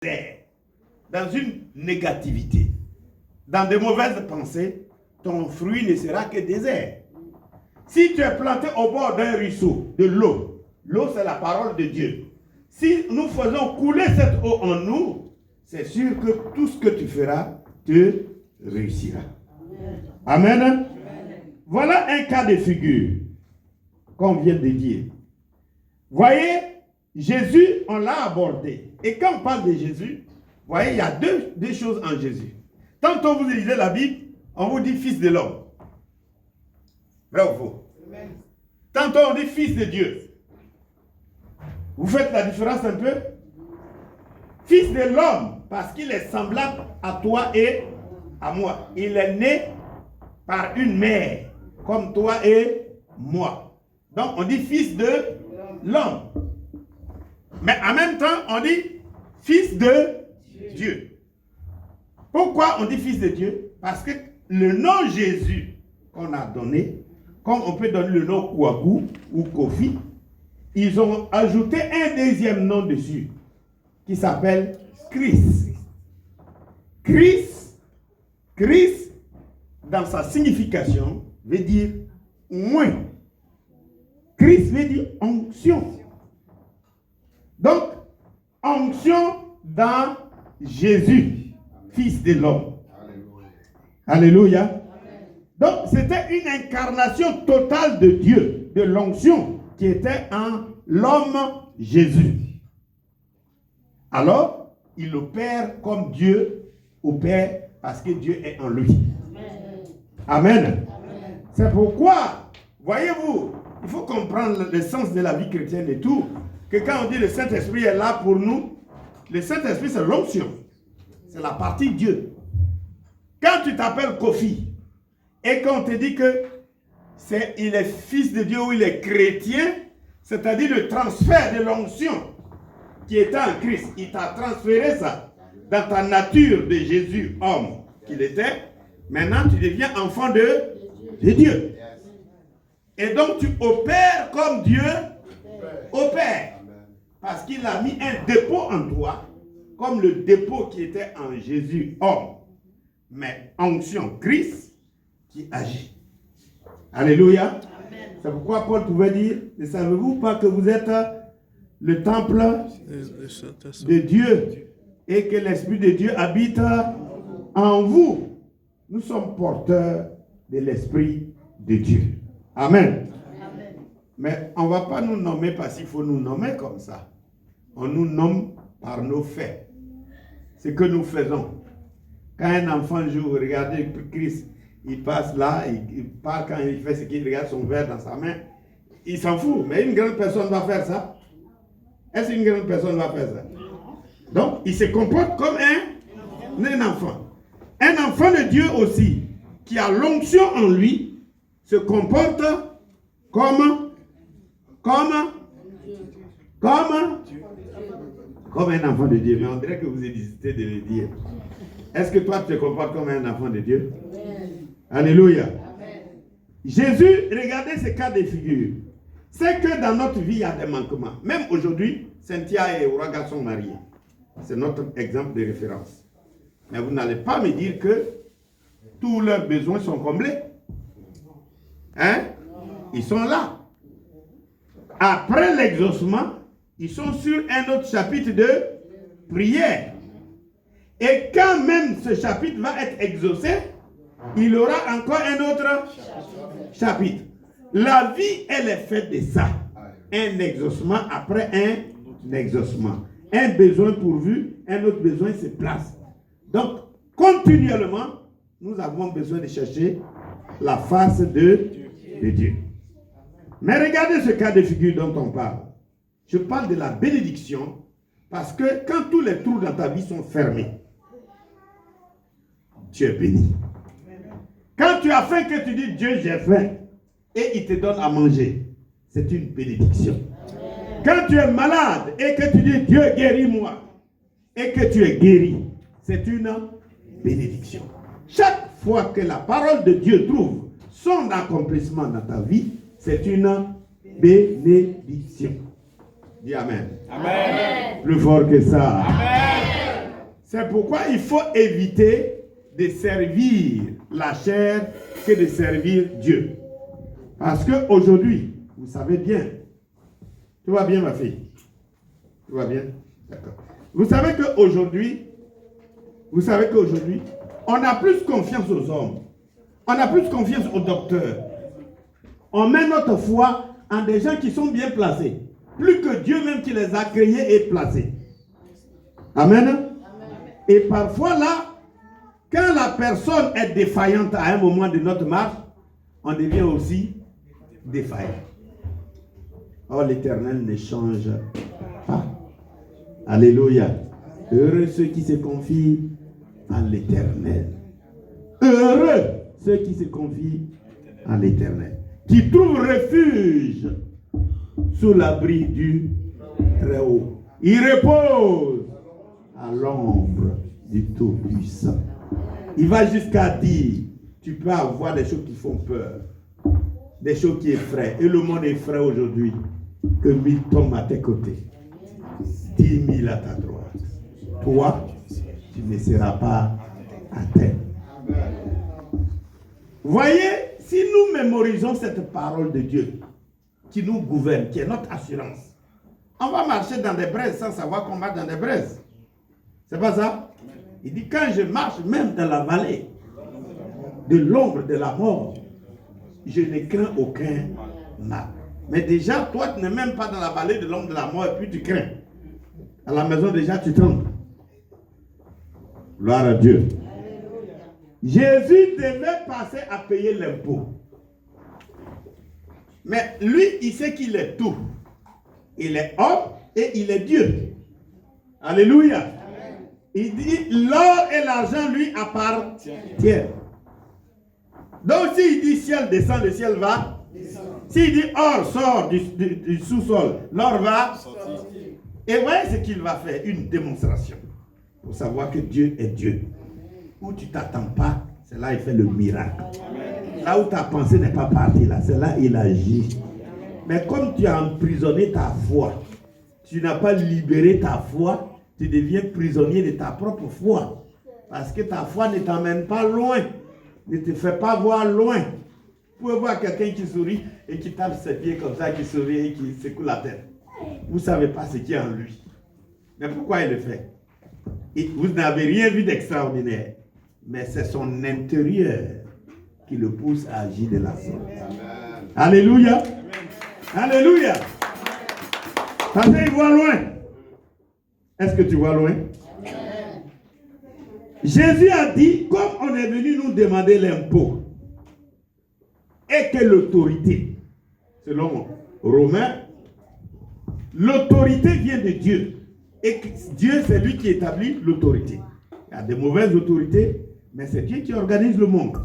dans une négativité, dans de mauvaises pensées, ton fruit ne sera que désert. Si tu es planté au bord d'un ruisseau, de l'eau, l'eau c'est la parole de Dieu. Si nous faisons couler cette eau en nous, c'est sûr que tout ce que tu feras te réussira. Amen. Amen. Voilà un cas de figure qu'on vient de dire. Voyez, Jésus, on l'a abordé. Et quand on parle de Jésus, voyez, il y a deux choses en Jésus. Tantôt vous lisez la Bible, on vous dit fils de l'homme. Vrai ou faux? Tantôt on dit fils de Dieu. Vous faites la différence un peu? Fils de l'homme, parce qu'il est semblable à toi et à moi. Il est né par une mère, comme toi et moi. Donc on dit fils de l'homme. Mais en même temps, on dit fils de Dieu. Pourquoi on dit fils de Dieu? Parce que le nom Jésus qu'on a donné, comme on peut donner le nom Kouakou ou Kofi, ils ont ajouté un deuxième nom dessus qui s'appelle Christ. Christ, dans sa signification, veut dire moins. Christ veut dire onction. Donc, onction dans Jésus, fils de l'homme. Alléluia. Donc, c'était une incarnation totale de Dieu, de l'onction qui était en l'homme Jésus. Alors, il opère comme Dieu opère parce que Dieu est en lui. Amen. Amen. C'est pourquoi, voyez-vous, il faut comprendre le sens de la vie chrétienne et tout, que quand on dit le Saint-Esprit est là pour nous, le Saint-Esprit c'est l'onction. C'est la partie Dieu. Quand tu t'appelles Kofi, et qu'on te dit que il est fils de Dieu ou il est chrétien, c'est-à-dire le transfert de l'onction qui était en Christ, il t'a transféré ça dans ta nature de Jésus, homme qu'il était. Maintenant, tu deviens enfant de Dieu. Et donc, tu opères comme Dieu opère. Parce qu'il a mis un dépôt en toi, comme le dépôt qui était en Jésus, homme. Mais onction, Christ, qui agit. Alléluia. C'est pourquoi Paul pouvait dire, ne savez-vous pas que vous êtes le temple de Dieu et que l'Esprit de Dieu habite en vous? Nous sommes porteurs de l'Esprit de Dieu. Amen. Amen. Mais on ne va pas nous nommer parce qu'il faut nous nommer comme ça. On nous nomme par nos faits. Ce que nous faisons. Quand un enfant joue, regardez Christ, il passe là, il part quand il fait ce qu'il regarde son verre dans sa main. Il s'en fout, mais une grande personne va faire ça. Est-ce qu'une grande personne va faire ça? Donc, il se comporte comme un enfant. Un enfant de Dieu aussi, qui a l'onction en lui, se comporte comme un enfant de Dieu. Mais on dirait que vous hésitez de le dire. Est-ce que toi, tu te comportes comme un enfant de Dieu? Amen. Alléluia. Amen. Jésus, regardez ce cas de figure. C'est que dans notre vie, il y a des manquements. Même aujourd'hui, Cynthia et Ouraga sont mariés. C'est notre exemple de référence. Mais vous n'allez pas me dire que tous leurs besoins sont comblés. Hein? Ils sont là. Après l'exaucement, ils sont sur un autre chapitre de prière. Et quand même ce chapitre va être exaucé, il aura encore un autre chapitre. La vie, elle est faite de ça. Un exaucement après un exaucement. Un besoin pourvu, un autre besoin se place. Donc, continuellement, nous avons besoin de chercher la face de Dieu. Mais regardez ce cas de figure dont on parle. Je parle de la bénédiction parce que quand tous les trous dans ta vie sont fermés, tu es béni. Quand tu as faim, que tu dis Dieu, j'ai faim, et il te donne à manger, c'est une bénédiction. Quand tu es malade et que tu dis Dieu, guéris-moi, et que tu es guéri, c'est une bénédiction. Chaque fois que la parole de Dieu trouve son accomplissement dans ta vie, c'est une bénédiction. Dis Amen. Amen. Plus fort que ça. Amen. C'est pourquoi il faut éviter de servir la chair que de servir Dieu. Parce qu'aujourd'hui, vous savez bien, tout va bien ma fille? Tout va bien? D'accord. Vous savez qu'aujourd'hui, on a plus confiance aux hommes. On a plus confiance aux docteurs. On met notre foi en des gens qui sont bien placés. Plus que Dieu même qui les a créés et placés. Amen. Amen. Et parfois là, quand la personne est défaillante à un moment de notre marche, on devient aussi défaillant. Or l'Éternel ne change pas. Alléluia. Heureux ceux qui se confient en l'Éternel. Heureux ceux qui se confient en l'Éternel. Qui trouvent refuge sous l'abri du Très-Haut. Il repose à l'ombre du Tout-Puissant. Il va jusqu'à dire, tu peux avoir des choses qui font peur, des choses qui effraient. Et le monde effraie aujourd'hui que 1000 tombent à tes côtés, 10 000 à ta droite. Toi, tu ne seras pas à terre. Voyez, si nous mémorisons cette parole de Dieu qui nous gouverne, qui est notre assurance, on va marcher dans des braises sans savoir qu'on marche dans des braises. C'est pas ça? Il dit, quand je marche même dans la vallée de l'ombre de la mort, je ne crains aucun mal. Mais déjà, toi, tu n'es même pas dans la vallée de l'ombre de la mort et puis tu crains. À la maison, déjà, tu trembles. Gloire à Dieu. Jésus devait passer à payer l'impôt. Mais lui, il sait qu'il est tout. Il est homme et il est Dieu. Alléluia. Amen. Il dit, l'or et l'argent lui appartiennent. Donc s'il dit ciel descend, le ciel va. S'il dit or sort du sous-sol, l'or va sortir. Et voyez ce qu'il va faire, une démonstration. Pour savoir que Dieu est Dieu. Où tu ne t'attends pas, c'est là il fait le miracle. Amen. Là où ta pensée n'est pas partie, là, c'est là il agit. Mais comme tu as emprisonné ta foi, tu n'as pas libéré ta foi, tu deviens prisonnier de ta propre foi. Parce que ta foi ne t'emmène pas loin, ne te fait pas voir loin. Vous pouvez voir quelqu'un qui sourit et qui tape ses pieds comme ça, qui sourit et qui secoue la tête. Vous ne savez pas ce qu'il y a en lui. Mais pourquoi il le fait? Et vous n'avez rien vu d'extraordinaire. Mais c'est son intérieur qui le pousse à agir de la sorte. Alléluia. Amen. Alléluia. Parce qu'il voit loin. Est-ce que tu vois loin? Amen. Jésus a dit, comme on est venu nous demander l'impôt, et que l'autorité, selon Romains, l'autorité vient de Dieu. Et que Dieu, c'est lui qui établit l'autorité. Il y a des mauvaises autorités, mais c'est Dieu qui organise le monde.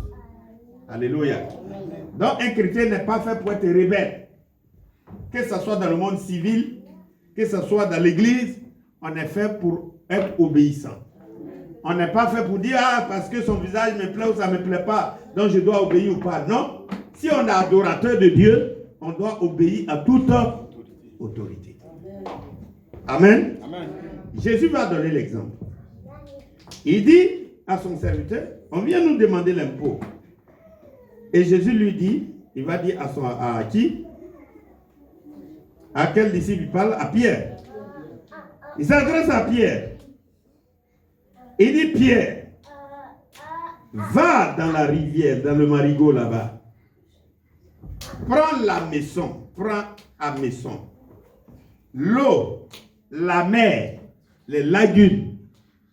Alléluia. Donc un chrétien n'est pas fait pour être rebelle. Que ce soit dans le monde civil, que ce soit dans l'église, on est fait pour être obéissant. On n'est pas fait pour dire, ah, parce que son visage me plaît ou ça ne me plaît pas, donc je dois obéir ou pas. Non. Si on est adorateur de Dieu, on doit obéir à toute autorité. Amen. Amen. Jésus va donner l'exemple. Il dit à son serviteur, on vient nous demander l'impôt. Et Jésus lui dit, il va dire à qui? À quel disciple il parle? À Pierre. Il s'adresse à Pierre. Il dit, Pierre, va dans la rivière, dans le marigot là-bas. Prends la maison, prends à maison. L'eau, la mer, les lagunes,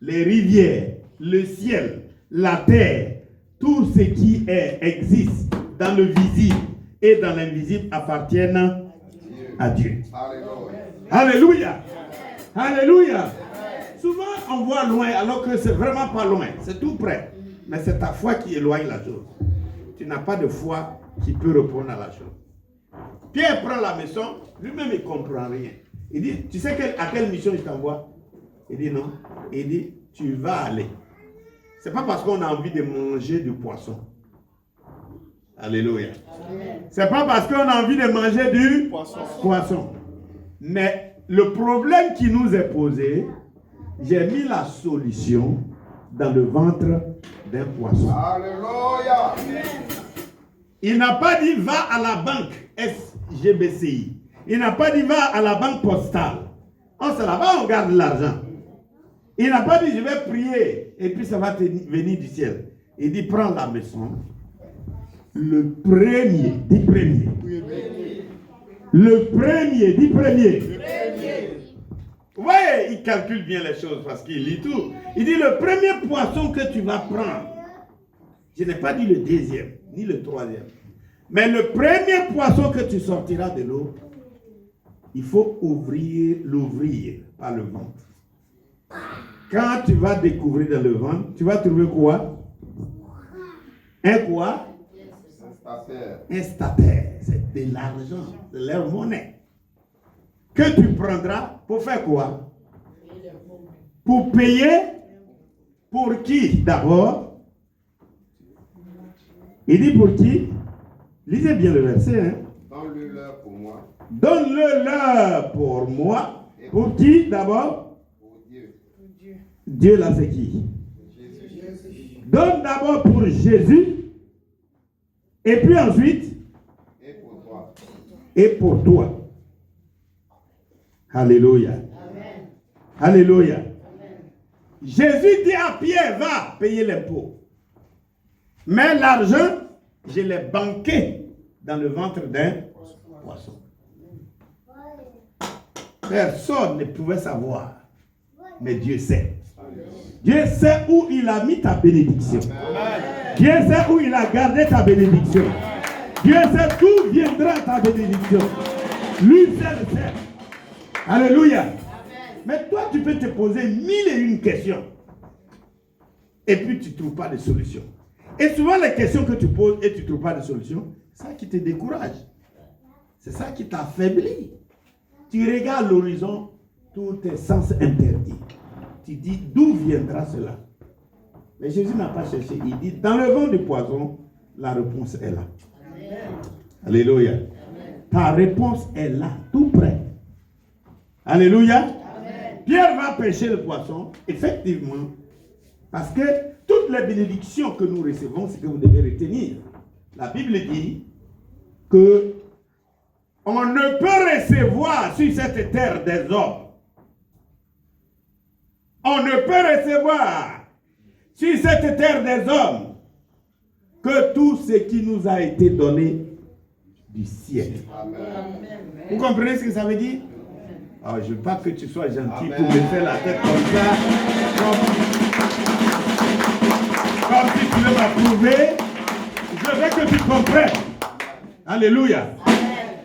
les rivières, le ciel, la terre, tout ce qui existe dans le visible et dans l'invisible appartiennent à Dieu. Alléluia. Alléluia. Souvent on voit loin alors que c'est vraiment pas loin, c'est tout près. Mais c'est ta foi qui éloigne la chose. Tu n'as pas de foi qui peut répondre à la chose. Pierre prend la maison, lui-même il ne comprend rien. Il dit, tu sais à quelle mission il t'envoie? Il dit non. Il dit, tu vas aller. Ce n'est pas parce qu'on a envie de manger du poisson. Alléluia. Ce n'est pas parce qu'on a envie de manger du poisson. Mais le problème qui nous est posé, j'ai mis la solution dans le ventre d'un poisson. Alléluia. Il n'a pas dit va à la banque SGBCI. Il n'a pas dit va à la banque postale. On se là-bas, on garde l'argent. Il n'a pas dit je vais prier et puis ça va venir du ciel. Il dit prends la maison. Le premier, dit premier. Le premier, dit premier. Vous voyez, il calcule bien les choses parce qu'il lit tout. Il dit le premier poisson que tu vas prendre. Je n'ai pas dit le deuxième, ni le troisième. Mais le premier poisson que tu sortiras de l'eau, il faut l'ouvrir par le ventre. Quand tu vas découvrir dans le ventre, tu vas trouver quoi? Un quoi? Un stataire. C'est de l'argent, de leur monnaie. Que tu prendras pour faire quoi? Pour payer. Pour qui d'abord? Il dit pour qui? Lisez bien le verset. Hein? Donne-le-leur pour moi. Donne-le-leur pour moi. Pour qui d'abord? Pour Dieu. Dieu là c'est qui? Jésus. Donne d'abord pour Jésus. Et puis ensuite? Et pour toi. Et pour toi. Alléluia. Amen. Alléluia. Amen. Jésus dit à Pierre, va payer l'impôt. Mais l'argent, je l'ai banqué dans le ventre d'un poisson. Personne ne pouvait savoir. Mais Dieu sait. Dieu sait où il a mis ta bénédiction. Dieu sait où il a gardé ta bénédiction. Dieu sait d'où viendra ta bénédiction. Lui seul sait. Alléluia. Mais toi, tu peux te poser 1001 questions. Et puis, tu ne trouves pas de solution. Et souvent, les questions que tu poses et tu ne trouves pas de solution, c'est ça qui te décourage. C'est ça qui t'affaiblit. Tu regardes l'horizon, tous tes sens interdits. Tu dis, d'où viendra cela? Mais Jésus n'a pas cherché. Il dit, dans le vent du poisson, la réponse est là. Amen. Alléluia. Amen. Ta réponse est là, tout près. Alléluia. Amen. Pierre va pêcher le poisson, effectivement, parce que toutes les bénédictions que nous recevons, c'est que vous devez retenir. La Bible dit que on ne peut recevoir sur cette terre des hommes. On ne peut recevoir sur cette terre des hommes que tout ce qui nous a été donné du ciel. Amen. Vous comprenez ce que ça veut dire? Oh, je ne veux pas que tu sois gentil pour me faire la tête comme ça. Comme si tu veux m'approuver. Je veux que tu comprennes. Alléluia. Amen.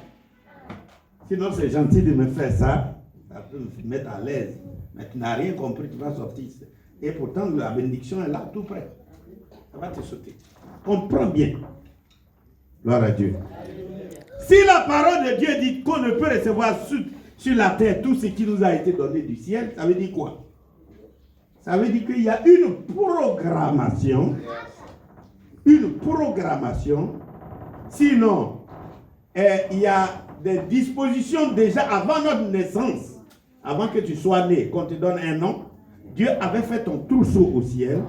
Sinon, c'est gentil de me faire ça. Ça peut me mettre à l'aise. Mais tu n'as rien compris, tu vas sortir. Et pourtant, la bénédiction est là, tout près. Ça va te sauter. Comprends bien. Gloire à Dieu. Si la parole de Dieu dit qu'on ne peut recevoir sur la terre tout ce qui nous a été donné du ciel, ça veut dire quoi? Ça veut dire qu'il y a une programmation. Une programmation. Sinon, il y a des dispositions déjà avant notre naissance. Avant que tu sois né, qu'on te donne un nom, Dieu avait fait ton trousseau au ciel.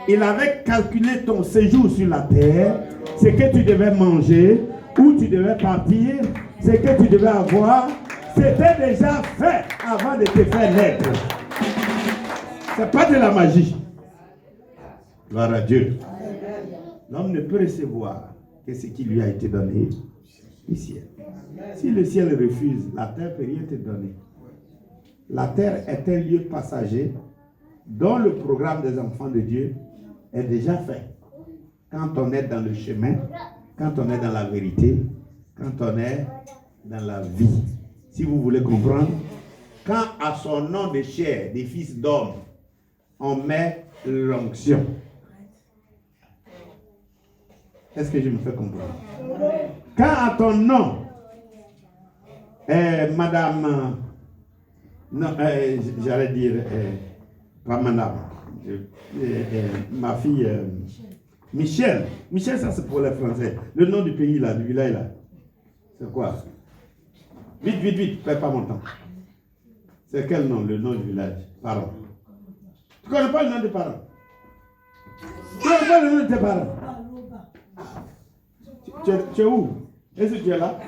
Il avait calculé ton séjour sur la terre, ce que tu devais manger, où tu devais partir, ce que tu devais avoir. C'était déjà fait avant de te faire naître. Ce n'est pas de la magie. Gloire à Dieu. L'homme ne peut recevoir que ce qui lui a été donné du ciel. Si le ciel refuse, la terre ne peut rien te donner. La terre est un lieu passager dont le programme des enfants de Dieu est déjà fait. Quand on est dans le chemin, quand on est dans la vérité, quand on est dans la vie. Si vous voulez comprendre, quand à son nom de chair, des fils d'hommes, on met l'onction. Est-ce que je me fais comprendre? Quand à ton nom, madame... Non, j'allais dire, pas madame, ma fille, Michel. Michel, ça c'est pour les Français. Le nom du pays là, du village là. C'est quoi? Vite, perds pas mon temps. C'est quel nom, le nom du village? Pardon. Tu ne connais pas le nom de tes parents? Tu ne connais pas le nom de tes parents? Tu es où? Est-ce que tu es là?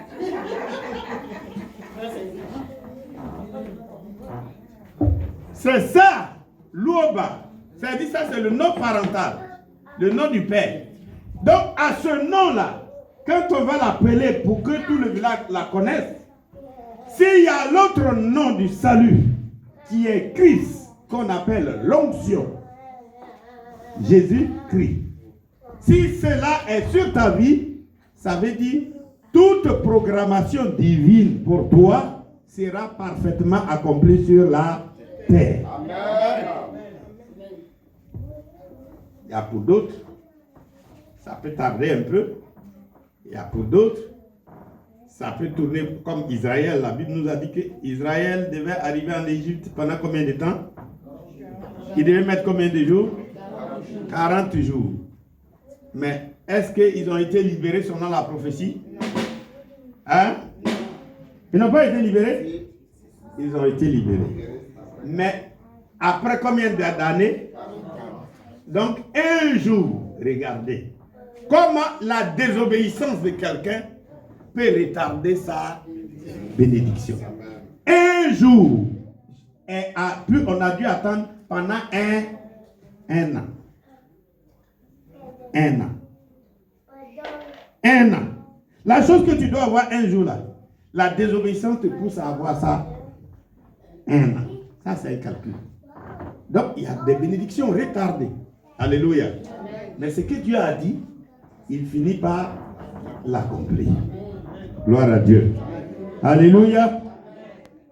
C'est ça, Louba. C'est-à-dire ça, c'est le nom parental, le nom du père. Donc, à ce nom-là, quand on va l'appeler pour que tout le village la connaisse, s'il y a l'autre nom du salut, qui est Christ, qu'on appelle l'onction, Jésus-Christ. Si cela est sur ta vie, ça veut dire toute programmation divine pour toi sera parfaitement accomplie sur la terre. Il y a pour d'autres, ça peut tarder un peu. Il y a pour d'autres, ça peut tourner comme Israël. La Bible nous a dit qu'Israël devait arriver en Égypte pendant combien de temps? Il devait mettre combien de jours? 40 jours. Mais est-ce qu'ils ont été libérés selon la prophétie? Hein? Ils n'ont pas été libérés? Ils ont été libérés. Mais après combien d'années? Donc un jour, regardez, comment la désobéissance de quelqu'un peut retarder sa bénédiction. Un jour, on a dû attendre pendant un an. Un an. Un an. La chose que tu dois avoir un jour là, la désobéissance te pousse à avoir ça un an. Ça, c'est un calcul. Donc, il y a des bénédictions retardées. Alléluia. Mais ce que Dieu a dit, il finit par l'accomplir. Gloire à Dieu. Alléluia.